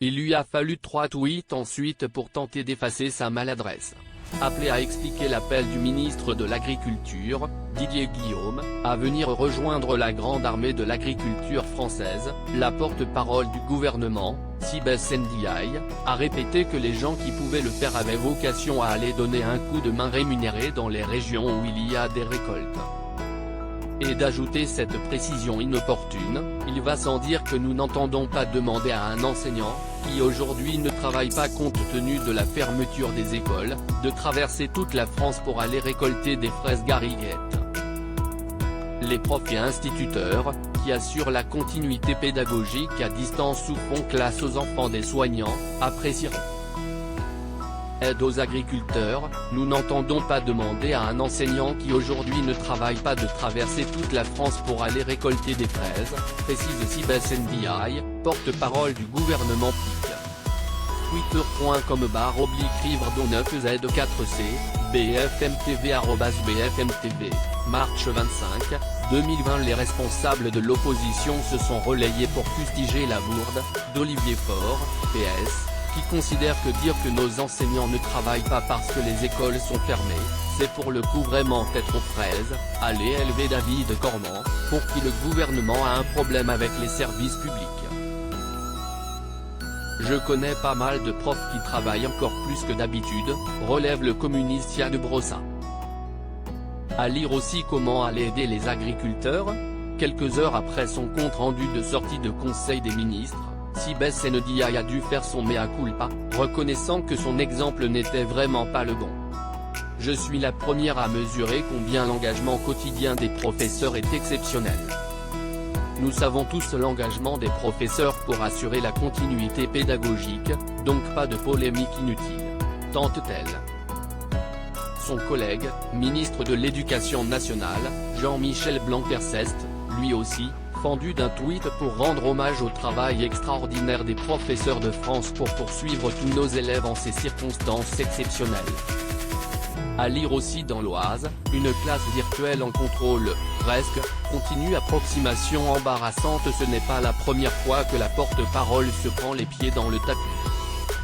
Il lui a fallu 3 tweets ensuite pour tenter d'effacer sa maladresse. Appelé à expliquer l'appel du ministre de l'Agriculture, Didier Guillaume, à venir rejoindre la grande armée de l'agriculture française, la porte-parole du gouvernement, Sibeth Ndiaye, a répété que les gens qui pouvaient le faire avaient vocation à aller donner un coup de main rémunéré dans les régions où il y a des récoltes. Et d'ajouter cette précision inopportune, il va sans dire que nous n'entendons pas demander à un enseignant, qui aujourd'hui ne travaille pas compte tenu de la fermeture des écoles, de traverser toute la France pour aller récolter des fraises gariguettes. Les profs et instituteurs, qui assurent la continuité pédagogique à distance ou font classe aux enfants des soignants, apprécieront. Aide aux agriculteurs, nous n'entendons pas demander à un enseignant qui aujourd'hui ne travaille pas de traverser toute la France pour aller récolter des fraises, précise Sibeth Ndiaye, porte-parole du gouvernement PIC. twitter.com/riverdon9z4c, bfmtv @bfmtv, Marche 25, 2020. Les responsables de l'opposition se sont relayés pour fustiger la bourde d'Olivier Faure, PS, qui considère que dire que nos enseignants ne travaillent pas parce que les écoles sont fermées, c'est pour le coup vraiment être aux fraises. Allez élever David Cormand, pour qui le gouvernement a un problème avec les services publics. Je connais pas mal de profs qui travaillent encore plus que d'habitude, relève le communiste Yann Brossa. À lire aussi comment aller aider les agriculteurs. Quelques heures après son compte-rendu de sortie de Conseil des ministres, Sibeth Ndiaye a dû faire son mea culpa, reconnaissant que son exemple n'était vraiment pas le bon. Je suis la première à mesurer combien l'engagement quotidien des professeurs est exceptionnel. Nous savons tous l'engagement des professeurs pour assurer la continuité pédagogique, donc pas de polémique inutile, tente-t-elle. Son collègue, ministre de l'Éducation nationale, Jean-Michel Blanquer-Ceste, lui aussi, fendu d'un tweet pour rendre hommage au travail extraordinaire des professeurs de France pour poursuivre tous nos élèves en ces circonstances exceptionnelles. À lire aussi dans l'Oise, une classe virtuelle en contrôle, presque, continue. Approximation embarrassante. Ce n'est pas la première fois que la porte-parole se prend les pieds dans le tapis.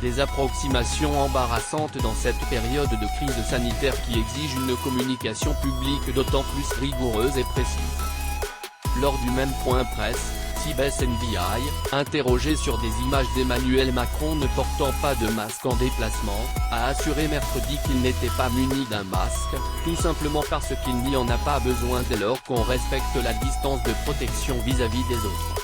Des approximations embarrassantes dans cette période de crise sanitaire qui exige une communication publique d'autant plus rigoureuse et précise. Lors du même point presse, Sibeth Ndiaye, interrogé sur des images d'Emmanuel Macron ne portant pas de masque en déplacement, a assuré mercredi qu'il n'était pas muni d'un masque, tout simplement parce qu'il n'y en a pas besoin dès lors qu'on respecte la distance de protection vis-à-vis des autres.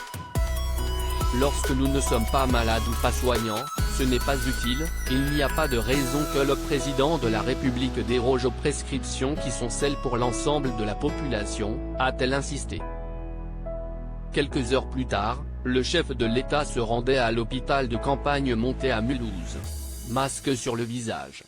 Lorsque nous ne sommes pas malades ou pas soignants, ce n'est pas utile, il n'y a pas de raison que le président de la République déroge aux prescriptions qui sont celles pour l'ensemble de la population, a-t-elle insisté. Quelques heures plus tard, le chef de l'État se rendait à l'hôpital de campagne monté à Mulhouse. Masque sur le visage.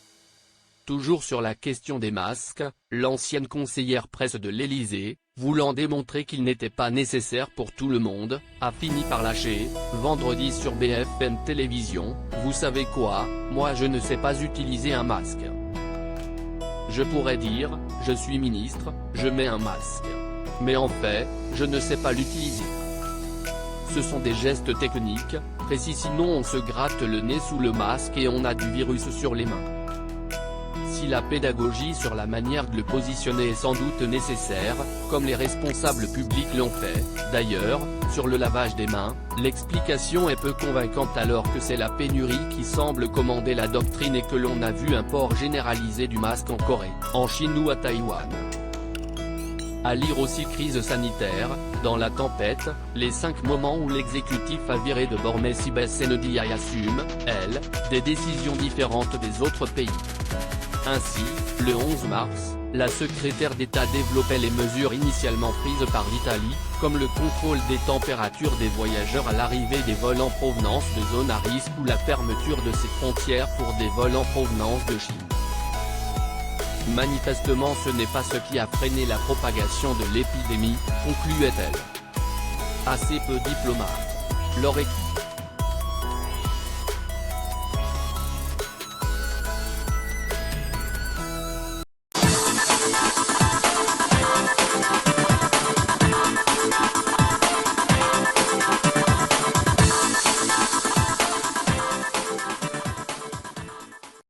Toujours sur la question des masques, l'ancienne conseillère presse de l'Élysée, voulant démontrer qu'il n'était pas nécessaire pour tout le monde, a fini par lâcher, vendredi sur BFM Télévision, « Vous savez quoi, moi je ne sais pas utiliser un masque. Je pourrais dire, je suis ministre, je mets un masque. Mais en fait, je ne sais pas l'utiliser. Ce sont des gestes techniques, précis, sinon on se gratte le nez sous le masque et on a du virus sur les mains. Si la pédagogie sur la manière de le positionner est sans doute nécessaire, comme les responsables publics l'ont fait, d'ailleurs, sur le lavage des mains, l'explication est peu convaincante alors que c'est la pénurie qui semble commander la doctrine et que l'on a vu un port généralisé du masque en Corée, en Chine ou à Taïwan. À lire aussi crise sanitaire, dans la tempête, les 5 moments où l'exécutif a viré de bord mais Sibeth Ndiaye assume, elle, des décisions différentes des autres pays. Ainsi, le 11 mars, la secrétaire d'État développait les mesures initialement prises par l'Italie, comme le contrôle des températures des voyageurs à l'arrivée des vols en provenance de zones à risque ou la fermeture de ses frontières pour des vols en provenance de Chine. Manifestement ce n'est pas ce qui a freiné la propagation de l'épidémie, concluait-elle. Assez peu diplomate. Leur équipe.